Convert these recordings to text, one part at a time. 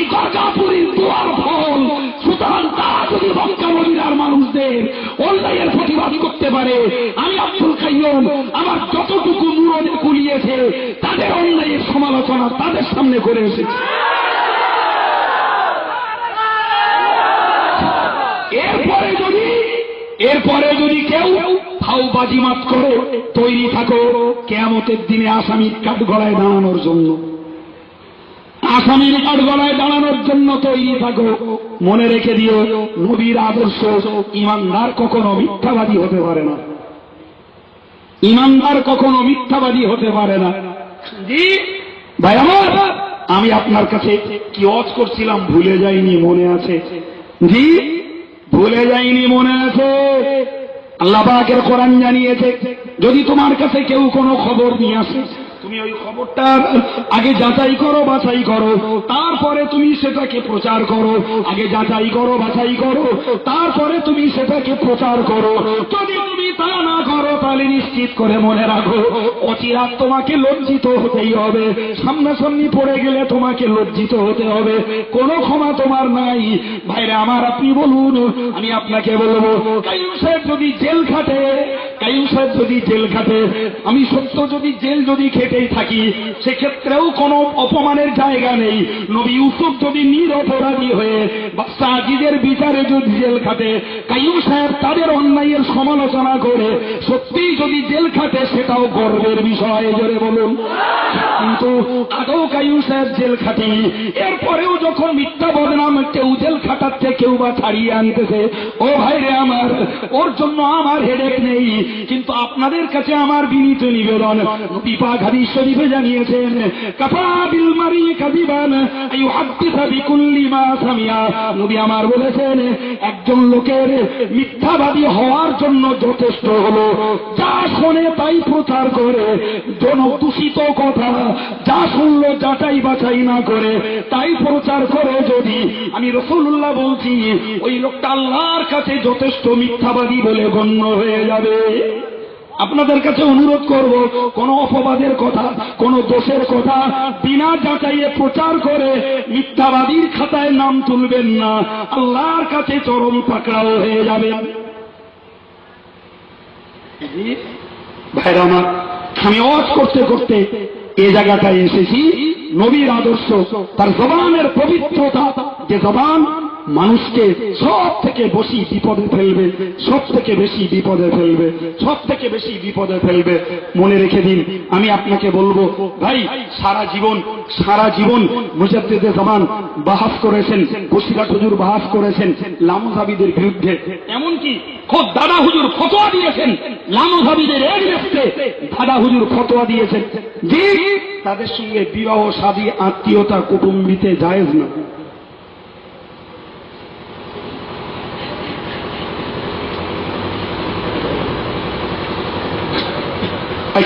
আমি গর্গাপুরীর দুয়ার ফল। সুতরাং তারা যদি মক্কা মদিনার মানুষদের অন্যায়ের প্রতিবাদ করতে পারে, আমি আব্দুল কাইয়ুম আমার যতটুকু মুরদে কুলিয়েছে তাদের অন্যায়ের সমালোচনা তাদের সামনে করে এসেছে। এরপরে যদি কেউ ফাউবাজিমাত করে, তৈরি থাকো কিয়ামতের দিনে আসামির কাঠগড়ায় দাঁড়ানোর জন্য। আসামির কাঠগড়ায় দাঁড়ানোর জন্য তৈরি থাকো। মনে রেখে দিও, নবীর আদর্শ ইমানদার কখনো মিথ্যাবাদী হতে পারে না। ইমানদার কখনো মিথ্যাবাদী হতে পারে না। জি ভাই আমার, আমি আপনার কাছে কি ওয়াজ করছিলাম ভুলে যাইনি, মনে আছে? জি ভুলে যাইনি, মনে আছে? আল্লাহ পাকের কোরআন জানিয়েছে, যদি তোমার কাছে কেউ কোনো খবর নিয়ে আসে, তুমি ওই খবরটা আগে যাচাই করো, বাছাই করো, তারপরে তুমি সেটাকে প্রচার করো। আগে যাচাই করো, বাছাই করো, তারপরে তুমি সেটাকে প্রচার করো। যদি তুমি তা না করো, তাহলে নিশ্চিত করে মনে রাখো, অচিরাত তোমাকে লজ্জিত হতেই হবে। সামনাসামনি পড়ে গেলে তোমাকে লজ্জিত হতে হবে, কোনো ক্ষমা তোমার নাই। ভাইরা আমার, আপনি বলুন, আমি আপনাকে বলবো, কাইয়ুম সাহেব যদি জেল খাটে, কাইয়ুম সাহেব যদি জেল খাটে, আমি সত্য যদি জেল যদি খেটেই থাকি, সেক্ষেত্রেও কোনো অপমানের জায়গা নেই। নবী ইউসুফ যদি নিরপরাধী হয়ে বাদশা আজিজের বিচারে যদি জেল খাটে, কাইয়ুম সাহেব তাদের অন্যায়ের সমালোচনা করে সত্যিই যদি জেল খাটে, সেটাও গর্বের বিষয়, জোরে বলুন। কিন্তু আগেও কাইয়ুম সাহেব জেল খাটি, এরপরেও যখন মিথ্যা বদনাম কেউ জেল খাটাচ্ছে, কেউ বা ছাড়িয়ে আনতেছে, ও ভাইরে আমার, ওর জন্য আমার হেডেক নেই। কিন্তু আপনাদের কাছে আমার বিনীত নিবেদন, নবী পাক হাদিস শরীফে জানিয়েছেন, কাফা বিল মারি কাযিবান আইয়ুহাদ্দিসা বিকুল্লি মা সামিয়া। নবী আমার বলেছেন, একজন লোকের মিথ্যাবাদী হওয়ার জন্য যথেষ্ট হলো যা শোনে তাই প্রচার করে, জনদূষিত কথা যা শুনলো যাচাই বাছাই না করে তাই প্রচার করে। যদি আমি রাসূলুল্লাহ বলছি, ওই লোকটা আল্লাহর কাছে যথেষ্ট মিথ্যাবাদী বলে গণ্য হয়ে যাবে। আপনাদের কাছে অনুরোধ করব, কোন অপবাদের কথা, কোন দোষের কথা বিনা যাচাইয়ে প্রচার করে মিথ্যাবাদীর খাতায় নাম তুলবেন না, আল্লাহর কাছে চরম পাকড়াও হয়ে যাবেন। ভাইরা আমার, আমি ওয়াজ করতে করতে এই জায়গাটায় এসেছি। নবীর আদর্শ, তার জবানের পবিত্রতা, যে জবান মানুষকে সব থেকে বেশি বিপদে ফেলবে, সব থেকে বেশি বিপদে ফেলবে, সব থেকে বেশি বিপদে ফেলবে। মনে রেখে দিন, আমি আপনাকে বলবো ভাই, সারা জীবন মুজাদ্দিদে জামান বাহাস করেছেন, বসিরহাট হুজুর বাহাস করেছেন লামুজাবিদের বিরুদ্ধে। এমনকি খোদ দাদা হুজুর ফতোয়া দিয়েছেন লামুজাবিদের এগেইনস্টে। দাদা হুজুর ফতোয়া দিয়েছেন যে তাদের সঙ্গে বিবাহ শাদী আত্মীয়তা কুটুম্বিতে জায়েজ না।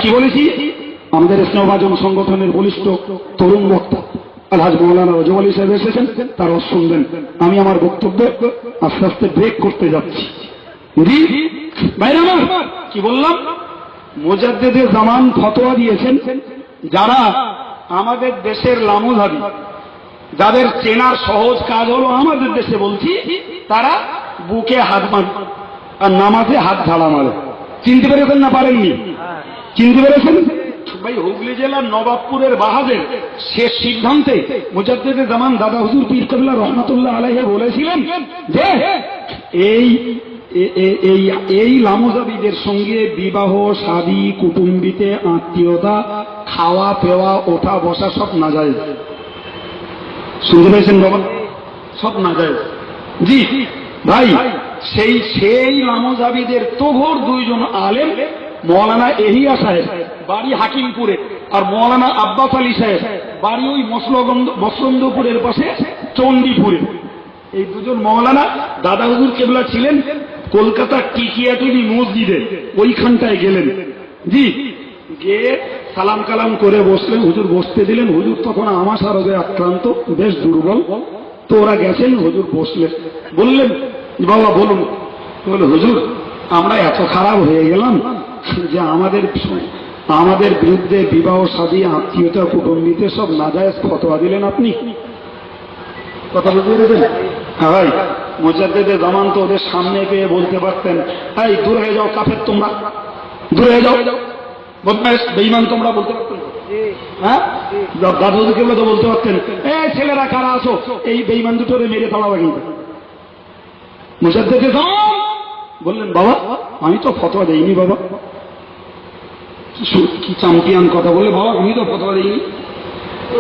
কি বলেছি? আমাদের স্নেহভাজন সংগঠনের বলিষ্ঠ তরুণ বক্তা আলহাজ মাওলানা রজব আলী সাহেব এসেছেন, তার শুনবেন। আমি আমার বক্তব্য আস্তে আস্তে ব্রেক করতে যাচ্ছি। কি বললাম? মুজাদ্দিদে জামান ফতোয়া দিয়েছেন, যারা আমাদের দেশের লামুজাবি, যাদের চেনার সহজ কাজ হলো আমাদের দেশে বলছি, তারা বুকে হাত মারে আর নামাজে হাত ঝাড়া মারে। চিনতে পেরেছেন না পারেননি? চিনতে পেরেছেন? ভাই, হুগলি জেলার নবাবপুরের বাহাদের শেষ সিদ্ধান্তে মুজাদ্দিদে জামান দাদা হুজুর পীর কেবলা রহমাতুল্লাহ আলাইহি বলেছিলেন যে এই লামুজাবিদের সঙ্গে বিবাহ শাদী কুটুম্বিতে আত্মীয়তা খাওয়া পেওয়া ওঠা বসা সব নাজায়েজ। শুনতে পেয়েছেন বাবা? সব নাজায়েজ। জি ভাই, সেই লামুজাবিদের তোভর দুইজন আলেম, মৌলানা এহিয়া সাহেব বাড়ি হাকিমপুরে, আর মৌলানা আব্বাস আলী সাহেব বাড়ি ওই মসলন্দপুরের পাশে চণ্ডীপুরে। এই দুজন মৌলানা দাদা হুজুর কেবলা ছিলেন কলকাতার টিকিয়াটুলি মসজিদে, ওইখানটায় গেলেন। জি, গিয়ে সালাম কালাম করে বসলেন, হুজুর বসতে দিলেন। হুজুর তখন আমাশা রোগে আক্রান্ত, বেশ দুর্বল। তো ওরা গেছেন, হুজুর বসলেন, বললেন বাবা বলুন। বলে, হুজুর আমরা এত খারাপ হয়ে গেলাম যে আমাদের বিরুদ্ধে বিবাহ শাদী আত্মীয়তা কুটুম্বিতে সব নাজায়েজ ফতোয়া দিলেন আপনি। কথা বুঝতে পেরেছেন? হ্যাঁ ভাই, মুজাদ্দেদে জামান তো ওদের সামনে পেয়ে বলতে পারতেন, এই দূর হয়ে যাও কাফের, তোমরা দূর হয়ে যাও, বদমাইশ বেঈমান তোমরা, বলতে পারতেন। হ্যাঁ, দাদুকে তো বলতে পারতেন, এই ছেলেরা কারা আছো, এই বেঈমান দুটোরে মেরে ফেলাবে। কিন্তু মুজাদ্দেদে জামান বললেন, বাবা আমি তো ফতোয়া দেইনি বাবা। কি চ্যাম্পিয়ন কথা বলে, বাবা আমি তো ফতোয়া দেইনি।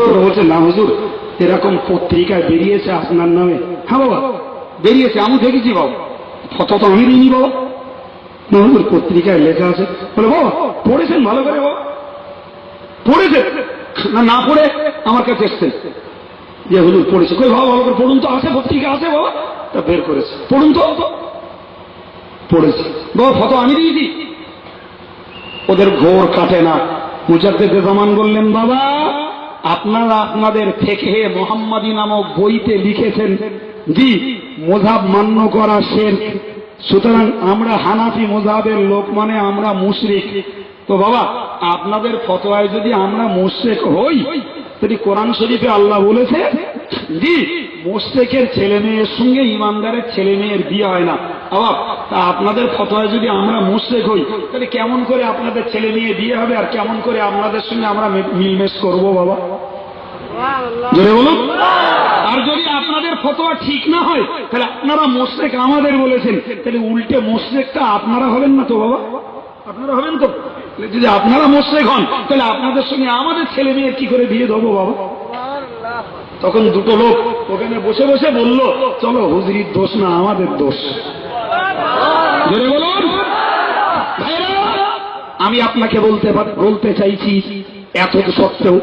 ওরা বলছে, না হুজুর এরকম পত্রিকায় বেরিয়েছে আপনার নামে। হ্যাঁ বাবা বেরিয়েছে, আমি দেখেছি বাবা, ফতোয়া তো আমি দিইনি বাবা। না হুজুর পত্রিকায় লেখা আছে। বলে, বাবা পড়েছেন ভালো করে? বাবা পড়েছে? না, না পড়ে আমার কাছে এসছেন যে হুজুর পড়েছে। কই বাবা ভালো করে পড়ুন তো, আছে পত্রিকা আছে বাবা। তা বের করেছে, পড়ুন তো। পড়েছে বাবা, ফতোয়া আমি দিয়েছি। ওদের ঘোর কাটে না। মুজাদ্দেদে জামান বললেন, বাবা আপনারা আপনাদের ফিকহে মুহাম্মাদি নামক বইতে লিখেছেন জি মুযহাব মান্য করা শিরক, সুতরাং আমরা হানাফি মুযহাবের লোক মানে আমরা মুশরিক। তো বাবা আপনাদের ফতোয়ায় যদি আমরা মুশরিক হই, তাহলে কোরআন শরীফে আল্লাহ বলেছে জি মুশরিকের ছেলে মেয়ের সঙ্গে ইমানদারের ছেলে মেয়ের বিয়ে হয় না। বাবা তা আপনাদের ফতোয়ায় যদি আমরা মুশরিক হই, তাহলে কেমন করে আপনাদের ছেলে মেয়ে বিয়ে হবে, আর কেমন করে আপনাদের সঙ্গে আমরা মিলমেশ করবো বাবা? জোরে বলুন। আর যদি আপনাদের ফতোয়া ঠিক না হয়, তাহলে আপনারা মুশরিক আমাদের বলেছেন, তাহলে উল্টে মুশরিকটা আপনারা হবেন না তো বাবা? আপনারা হবেন তো? যদি আপনারা মুশরিক হন, তাহলে আপনাদের সঙ্গে আমাদের ছেলে মেয়ের কি করে বিয়ে দেবো বাবা? তখন দুটো লোক ওখানে বসে বসে বলল, চলো হুজুরির দোষ না আমাদের দোষ। জোরে বলুন। আমি আপনাকে বলতে চাইছি, এত সত্ত্বেও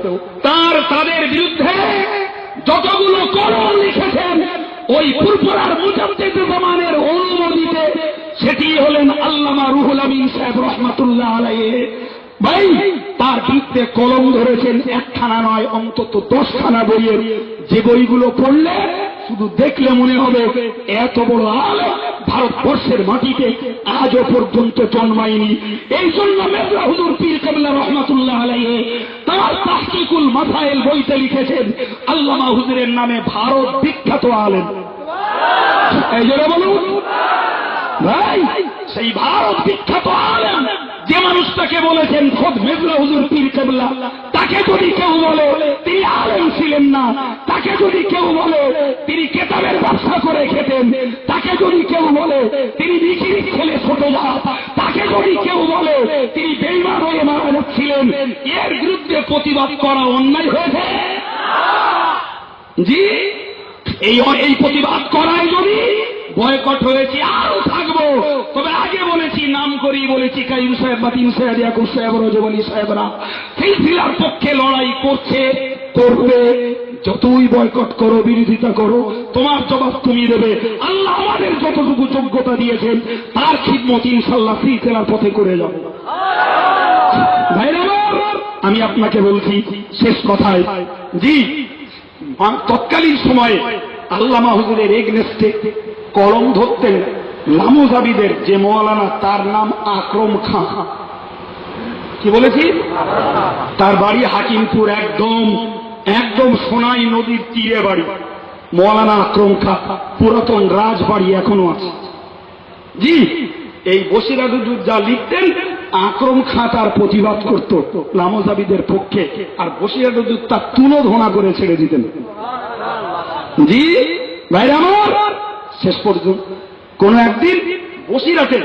তাদের বিরুদ্ধে যতগুলো কলম লিখেছেন ওই ফুরফুরার মুজাদ্দেদে জামানের অনুমোদিতে, সেটি হলেন আল্লামা রুহুল আমিন সাহেব রহমাতুল্লাহ আলাইহি। ভাই তার বিরুদ্ধে কলম ধরেছেন একখানা নয়, অন্তত 10খানা বইয়ের, যে বইগুলো পড়লে শুধু দেখলে মনে হবে এত বড় আলেম ভারতবর্ষের মাটিতে আজও পর্যন্ত জন্মায়নি। এই জন্য মির্জা হুজুর পীর কেবলা রহমাতুল্লাহ আলাইহি তার তাহকিকুল মাসাইল বইতে লিখেছেন আল্লামা হুজুরের নামে ভারত বিখ্যাত আলেম। এই জন্য বলুন ভাই, সেই ভারত বিখ্যাত আলেম যে মানুষটাকে বলেছেন খোদ মির্জা হুজুর পীর কেবলা, তাকে যদি কেউ বলে তিনি আলেম ছিলেন না, তাকে যদি কেউ বলে তিনি কেতাবের ব্যবসা করে খেতেন, তাকে যদি কেউ বলে তিনি বিক্রি খেলে ছোট যা, তাকে যদি কেউ বলে তিনি বেঈমান হয়ে মারা যাচ্ছিলেন, এর বিরুদ্ধে প্রতিবাদ করা অন্যায় হয়েছে জি। এই প্রতিবাদ করায় যদি বয়কট হয়েছি, আরো থাকবো। তবে আগে বলেছি, নাম করি বলেছি, কাইম সাহেব, বাতিম সাহেব, ইয়াকুব সাহেব, রজব আলী সাহেবরা সিলসিলার পক্ষে লড়াই করছে, করবে। যতই বয়কট করো, বিরোধিতা করো, তোমার জবাব তুমি দেবে। আল্লাহ আমাদের যতটুকু যোগ্যতা দিয়েছেন তার খিদমত ইনশাআল্লাহ সিলসিলার পথে করে যাবো। ভাইরা আমার, আমি আপনাকে বলছি শেষ কথায় জি, তৎকালীন সময়ে আল্লামা হুজুরের এগনেস্টে কলম ধরতেন লামুজাবিদের যে মৌলানা, তার নাম আকরম খাঁ। কি বলেছি? তার বাড়ি হাকিমপুর, একদম সোনাই নদীর তীরে বাড়ি। মৌলানা আকরম খাঁ পুরাতন রাজবাড়ি এখনো আছে জি। এই বসিরাজুদ্দুর যা লিখতেন, আকরম খাঁ তার প্রতিবাদ করত লামুজাবিদের পক্ষে, আর বসিরাজুদ্দুর তার তুলোধনা করে ছেড়ে দিতেন জি। ভাইরা আমার, শেষ পর্যন্ত কোন একদিন বসিরাতে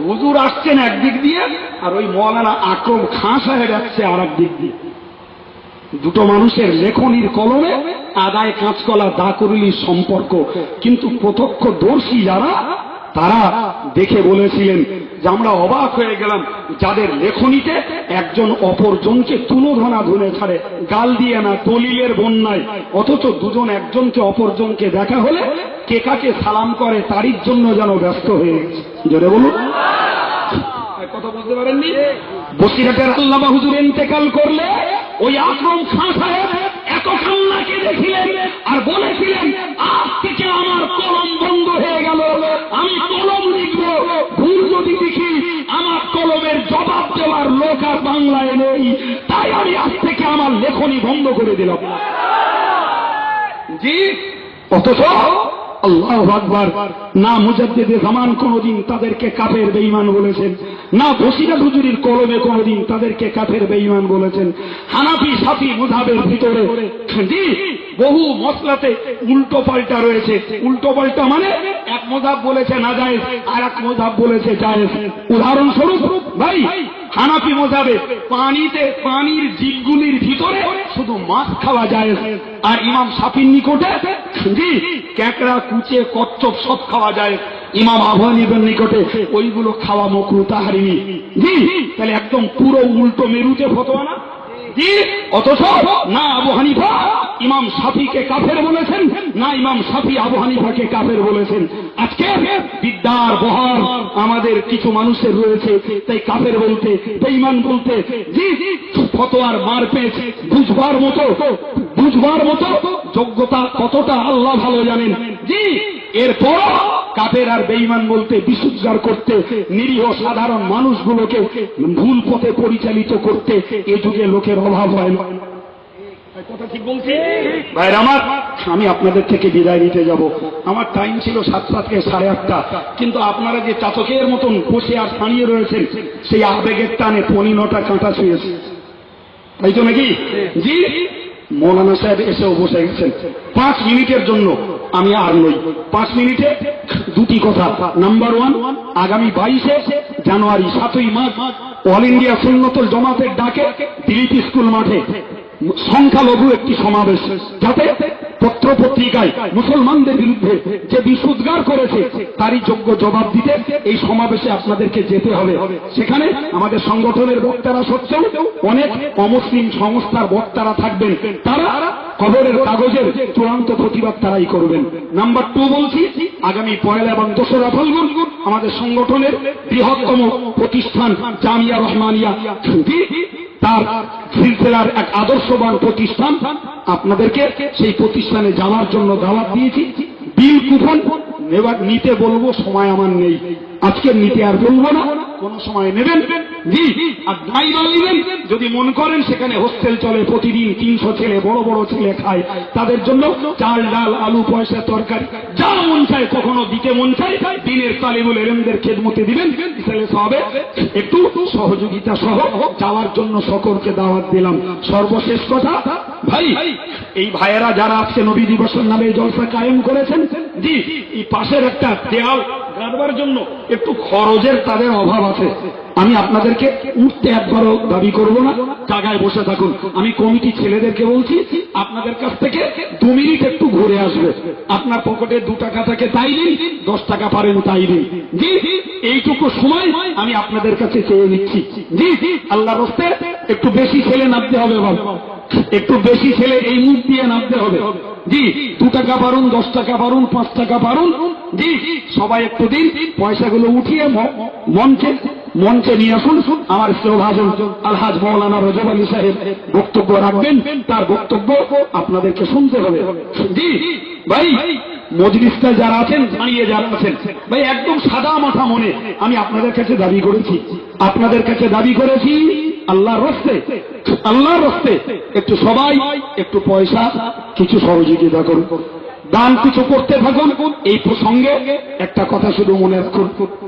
হুজুর আসছেন একদিক দিয়ে, আর ওই মৌলানা আকরম খাঁ সাহেব আসছে আর এক দিক দিয়ে। দুটো মানুষের লেখনির কলমে আদায় কাঁচকলা দাকুরুলির সম্পর্ক, কিন্তু প্রত্যক্ষদর্শী যারা তারা দেখে বলেছিলেন যে আমরা অবাক হয়ে গেলাম, যাদের লেখনীতে একজন অপরজনকে তুলোধনা ধরে ছাড়ে, গাল দিয়ে না, দলিলের বন্যায়, অথচ দুজন একজনকে অপরজনকে দেখা হলে কে কাকে সালাম করে তারই জন্য যেন ব্যস্ত হয়ে গেছে। জোরে বলুন। কথা বুঝতে পারেননি? বসিরহাটের আল্লামা হুজুর ইন্তেকাল করলে ওই আকরম খাঁ সাহেব এত কান্নাকে দেখিলেন আর বলেছিলেন, আজ থেকে আমার কলম বন্ধ হয়ে গেল, আমি কলম লিখব, ভুল যদি দেখি আমার কলমের জবাব দেওয়ার লোক আর বাংলায় নেই, তাই আমি আজ থেকে আমার লেখনী বন্ধ করে দিলাম জি। অথচ আল্লাহু আকবার, না মুজাদ্দিদে জামান কোনদিন তাদেরকে কাফের বেঈমান বলেছেন, না বসিরা হুজুরির কলমে কোনদিন তাদেরকে কাফের বেঈমান বলেছেন। হানাফি শাফি মুযহাবের ভিতরে জি বহু মসলাতে উল্টো পাল্টা রয়েছে। উল্টো পাল্টা মানে এক মুযহাব বলেছে নাজায়েজ, আর এক মুযহাব বলেছে জায়েজ। উদাহরণস্বরূপ ভাই, হানাফি মুযহাবে পানির জীবগুলির ভিতরে শুধু মাছ খাওয়া জায়েজ, আর ইমাম শাফির নিকটে জি ক্যাকড়া কুচে কচ্ছপ সব খাওয়া যায়। ইমাম আবু হানিফার নিকটে ওইগুলো খাওয়া মাকরুহ তাহরিমি। জি তাহলে একদম পুরো উল্টো মেরুতে ফতোয়া না জি। অথচ না আবু হানিফা ইমাম শাফিকে কাফের বলেছেন, না ইমাম শাফি আবু হানিফাকে কাফের বলেছেন। আজকে বিদ্যার বহার আমাদের কিছু মানুষের রয়েছে, তাই কাফের বলতে বেঈমান বলতে জি ফতোয়ার মার পেয়েছে। বুঝবার মতো যোগ্যতা কতটা আল্লাহ ভালো জানেন। জি এরপর কাফের আর বেঈমান বলতে বিশুদ্ধার করতে, নিরীহ সাধারণ মানুষগুলোকে ভুল পথে পরিচালিত করতে এ যুগে লোকের অভাব হয় না। কথা ঠিক বলছি ভাইরা আমার। আমি আপনাদের থেকে বিদায় নিতে যাব। আমার টাইম ছিল 7টা থেকে 8:30, কিন্তু আপনারা যে চাতকের মতন বসে আর দাঁড়িয়ে রয়েছেন, সেই আবেগের টানে 9টা কাঁটা ছুঁয়েছে, তাই তো নাকি? জি মৌলানা সাহেব এসেও বসে গেছেন। 5 মিনিটের জন্য আমি আর নই। 5 মিনিটে দুটি কথা। নাম্বার 1, আগামী 22শে জানুয়ারি 7ই মার্চ অল ইন্ডিয়া সুন্নতুল জামাতের ডাকে দিলীপ স্কুল মাঠে সংখ্যালঘু একটি সমাবেশ, যাতে পত্র পত্রিকায় মুসলমানদের বিরুদ্ধে যে বিশুদ্ধার করেছে তারই যোগ্য জবাব দিতে এই সমাবেশে আপনাদেরকে যেতে হবে। সেখানে আমাদের সংগঠনের বক্তারা সত্ত্বেও অনেক অমুসলিম সংস্থার বক্তারা থাকবেন, তারা খবরের কাগজের চূড়ান্ত প্রতিবাদ তারাই করবেন। নাম্বার 2 বলছি, আগামী 1 এবং 2 ফাল্গুন আমাদের সংগঠনের বৃহত্তম প্রতিষ্ঠান জামিয়া রহমানিয়া তার সিলসিলার এক আদর্শবান প্রতিষ্ঠান, আপনাদেরকে সেই প্রতিষ্ঠানে যাওয়ার জন্য দাওয়াত দিয়েছি। বিল কুপন নিতে বলবো, সময় আমার নেই, আজকে নিতে আর বলবো না, কোন সময় নেবেন জি। আর ড্রাইভার নেবেন যদি মন করেন, সেখানে হোস্টেল চলে, প্রতিদিন 300 ছেলে, বড় বড় ছেলে খায়, তাদের জন্য চাল ডাল আলু পয়সা তরকারি যা মন চায়, কখনো দিতে মন চায় দিনের তালিবুল ইলমদের খেদমতে দিবেন, তাহলে সবে একটু সহযোগিতা সহ যাওয়ার জন্য সকলকে দাওয়াত দিলাম। সর্বশেষ কথা ভাই, এই ভাইয়েরা যারা আজকে নবী দিবসের নামে জলসা কায়েম করেছেন জি, এই পাশের একটা দেয়াল গাড়বার জন্য একটু খরচের তাদের অভাব আছে। আমি আপনাদেরকে উঠতে একবারও দাবি করব না, জায়গায় বসে থাকুন। আমি কমিটি ছেলেদেরকে বলছি, আপনাদের কাছ থেকে 2 মিনিট একটু ঘুরে আসবে। আপনার পকেটে 2 টাকা থাকে তাই দিন, 10 টাকা পারেন তাই দিন জি। এইটুকু সময় আমি আপনাদের কাছে চেয়ে নিচ্ছি জি। আল্লাহর রাস্তায় একটু বেশি ছেলে নামতে হবে বাবা, একটু বেশি ছেলে এই মুখ দিয়ে নামতে হবে জি। 2 টাকা পারুন, 10 টাকা পারুন, 5 টাকা পারুন জি। সবাই একটু দিন, পয়সাগুলো উঠিয়ে মঞ্চে নিয়ে আসুন। আমার শ্রদ্ধাভাজন আলহাজ মাওলানা রজব আলী সাহেব বক্তব্য রাখবেন, তার বক্তব্য আপনাদেরকে শুনতে হবে জি। ভাই মজলিসটা যারা আছেন, দাঁড়িয়ে যারা আছেন ভাই, একদম সাদা মাথা মনে আমি আপনাদের কাছে দাবি করেছি আল্লাহর রাস্তে একটু সবাই একটু পয়সা কিছু সহযোগিতা করুন, দান কিছু করতে থাকুন। এই প্রসঙ্গে একটা কথা শুধু মনে রাখুন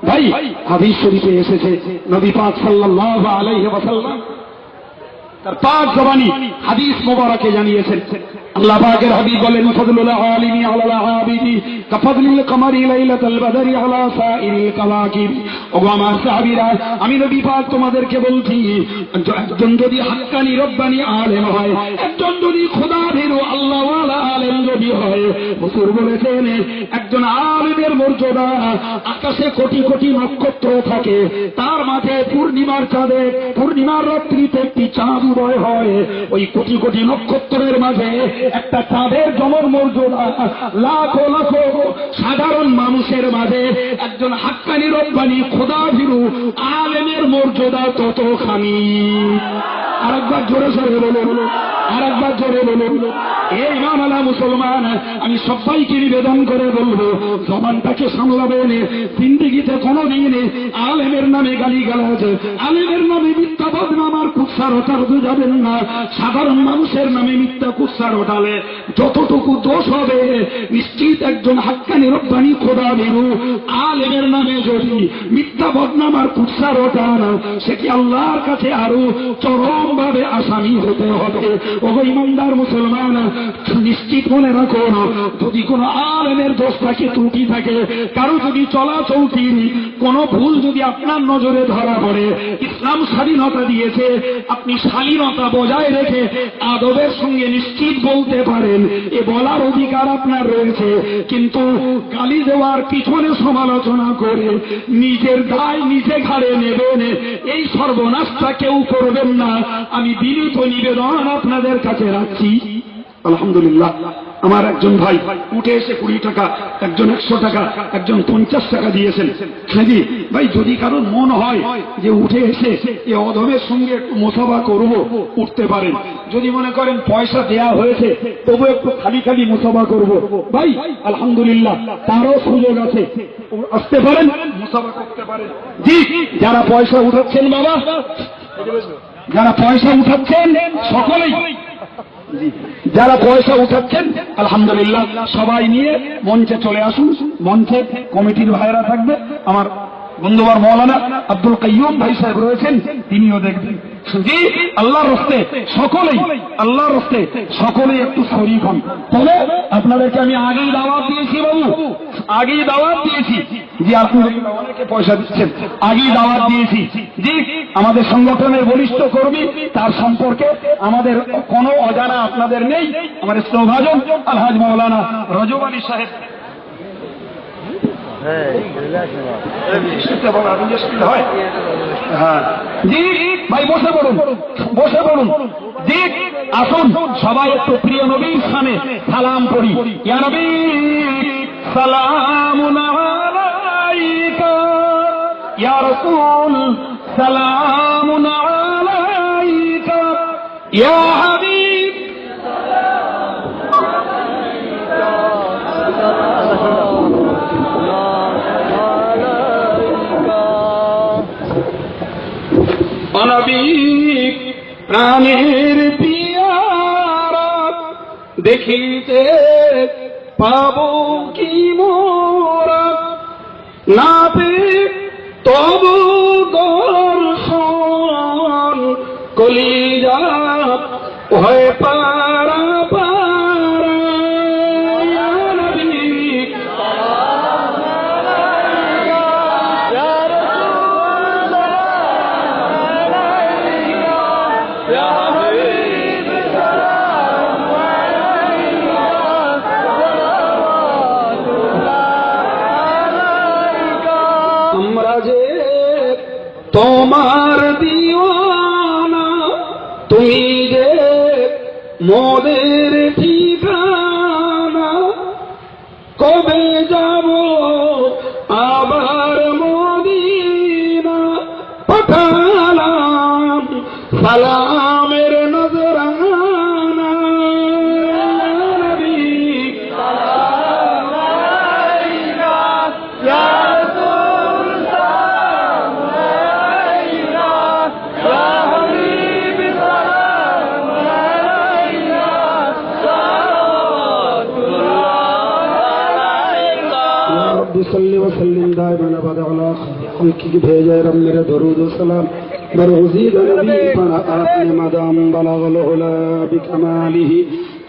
ভাই, হাদিস শরীফে এসেছে নবী পাক সাল্লাল্লাহু আলাইহি ওয়াসাল্লাম তার পাক জবানি হাদিস মোবারকে জানিয়েছেন, আল্লাহ পাকের হাবিব বলেন, ফাদলুল আলিমি আলাল আবিদি কাফাদলিল কমারি লাইলাতুল বদরি আলা সাইরিল কাওয়াকিব। ওগো আমার সাহাবীরা, আমি নবী পাক তোমাদেরকে বলছি, একজন যদি হাক্কানি রব্বানি আলেম হয়, একজন যদি খোদা ভীরু আল্লাহওয়ালা আলেম যদি হয়, হুজুর বলেছেন একজন আলেমের মর্যাদা আকাশে কোটি কোটি নক্ষত্র থাকে, তার মাঝে পূর্ণিমার চাঁদে পূর্ণিমার রাত্রিতে একটি চাঁদ উদয় হয়, ওই কোটি কোটি নক্ষত্রের মাঝে একটা চাঁদের জমর মর্যাদা লাখো লাখো সাধারণ মানুষের মাঝে একজন হাক্কানি রব্বানি খোদা ভীরু আলেমের মর্যাদা ততখানি। আরেকবার জোরে সরে বলুন, আরেকবার জোরে বলুন। এই ইমানওয়ালা মুসলমান, আমি সবাইকে নিবেদন করে বলবো, জবানটাকে সামলাবেন। জিন্দেগিতে কোনোদিন আলেমের নামে গালিগালাজ, আলেমের নামে মিথ্যা বদনাম আর কুৎসার ওঠাতে যাবেন না। সাধারণ মানুষের নামে মিথ্যা কুৎসার ওঠালে যতটুকু দোষ হবে, নিশ্চিত একজন হাক্কানি রব্বানি খোদা বেরু আলেমের নামে যদি মিথ্যা বদনাম আর কুৎসার ওঠান, সেটি আল্লাহর কাছে আরো চরম ভাবে আসামি হতে হবে। ওগো ইমানদার মুসলমান, নিশ্চিত মনে রাখুন, যদি কোনো আলেমের দোষ থাকে, ত্রুটি থাকে, কারো যদি চলাচলতির কোনো ভুল যদি আপনার নজরে ধরা পড়ে, ইসলাম স্বাধীনতা দিয়েছে, আপনি স্বাধীনতা বজায় রেখে আদবের সঙ্গে নিশ্চিত বলতে পারেন, এ বলার অধিকার আপনার রয়েছে। কিন্তু গালি দেওয়ার পিছনে সমালোচনা করে নিজের দায় নিজে ঘাড়ে নেবেন, এই সর্বনাশটা কেউ করবেন না। আমি বিনীত নিবেদন আপনাদের কাছে রাখছি। আলহামদুলিল্লাহ, আমার একজন ভাই উঠে এসে 20 টাকা, একজন 100 টাকা, একজন 50 টাকা দিয়েছেন। নাকি ভাই, যদি কারোর মন হয় যে উঠে এসে এ অধমের সঙ্গে একটু মোসাফা করব, উঠতে পারেন। যদি মনে করেন পয়সা দেয়া হয়েছে তবু একটু খালি খালি মোসাফা করব, ভাই আলহামদুলিল্লাহ, তারও সুযোগ আছে, আসতে পারেন, মোসাফা করতে পারেন। জি, যারা পয়সা উঠাচ্ছেন বাবা, যারা পয়সা উঠাচ্ছেন সকলেই, যারা পয়সা উঠাচ্ছেন আলহামদুলিল্লাহ, সবাই নিয়ে মঞ্চে চলে আসুন। মঞ্চে কমিটির ভাইরা থাকবে, আমার বন্ধুবার মৌলানা আব্দুল কাইয়ুম ভাই সাহেব রয়েছেন, তিনিও দেখবেন। জি, আল্লাহর রাস্তে সকলেই, আল্লাহর রাস্তে সকলেই একটু শরীক হন। তবে আপনাদেরকে আমি আগেই দাওয়াত দিয়েছি বাবু, আগেই দাওয়াত দিয়েছি যে আপনি অনেকে পয়সা দিচ্ছেন, আগেই দাওয়াত দিয়েছি। জি, আমাদের সংগঠনের বলিষ্ঠ কর্মী, তার সম্পর্কে আমাদের কোনো অজানা আপনাদের নেই। আমার শ্রদ্ধাভাজন আলহাজ মৌলানা রজব আলী সাহেব, জি ভাই বসে পড়ুন, বসে পড়ুন। জি, আসুন সবাই একটু প্রিয় নবীর সামনে সালাম পড়ি। ইয়া নবী সালামুন আলাইকা, ইয়া রাসূল সালামুন আলাইকা, ইয়া হাবিব নবী প্রাণের পিয়ারা, দেখিতে পাবো কি মোরা, না পেয়ে তবু দর্শন, কলিজা হয়ে পারা পারা। ইয়া নবী তোমার দিওয়ানা, তুমি যে মোদের ঠিকানা, কবে যাব আবার মদিনা, পাঠালাম সালামের নজরানা। নবী সালাম আলাইকা, ইয়া صلی وسلم دائما ابدا علی خلقی کی بھیجے رب میرے درود و سلام برغزید نبی پر آپ نے مدام بلغ العلا بکماله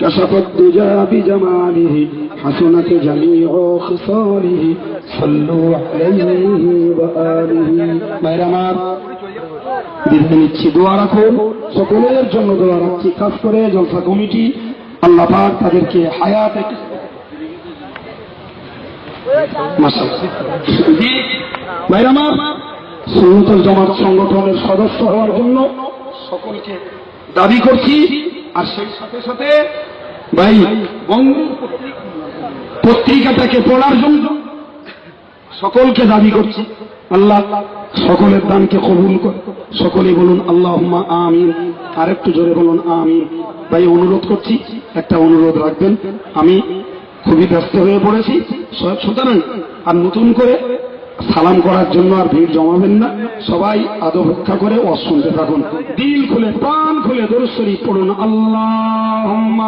کشف الدجى بجماله حسنت جميع خصاله صلوا علیه وآله। মেরে আমার দিতে নিচ্ছি, দোয়া রাখুন, সকলের জন্য দোয়া রাখছি, খাস করে জলসা কমিটি, আল্লাহ পাক তাদেরকে হায়াতে সুন্নতুল জামাত সংগঠনের সদস্য হওয়ার জন্য সকলকে দাবি করছি। আর সেই সাথে সাথে ভাই বঙ্গের পত্রিকাটাকে পড়ার জন্য সকলকে দাবি করছি। আল্লাহ সকলের দানকে কবুল করে, সকলে বলুন আল্লাহুম্মা আমিন। আর একটু জোরে বলুন আমিন। ভাই অনুরোধ করছি, একটা অনুরোধ রাখবেন, আমি খুবই ব্যস্ত হয়ে পড়েছি, সুতরাং আর নতুন করে সালাম করার জন্য আর ভিড় জমাবেন না, সবাই আদব রক্ষা করে ওয়াজ শুনতে থাকুন, দিল খুলে প্রাণ খুলে দরুদ শরীফ পড়ুন। আল্লাহুম্মা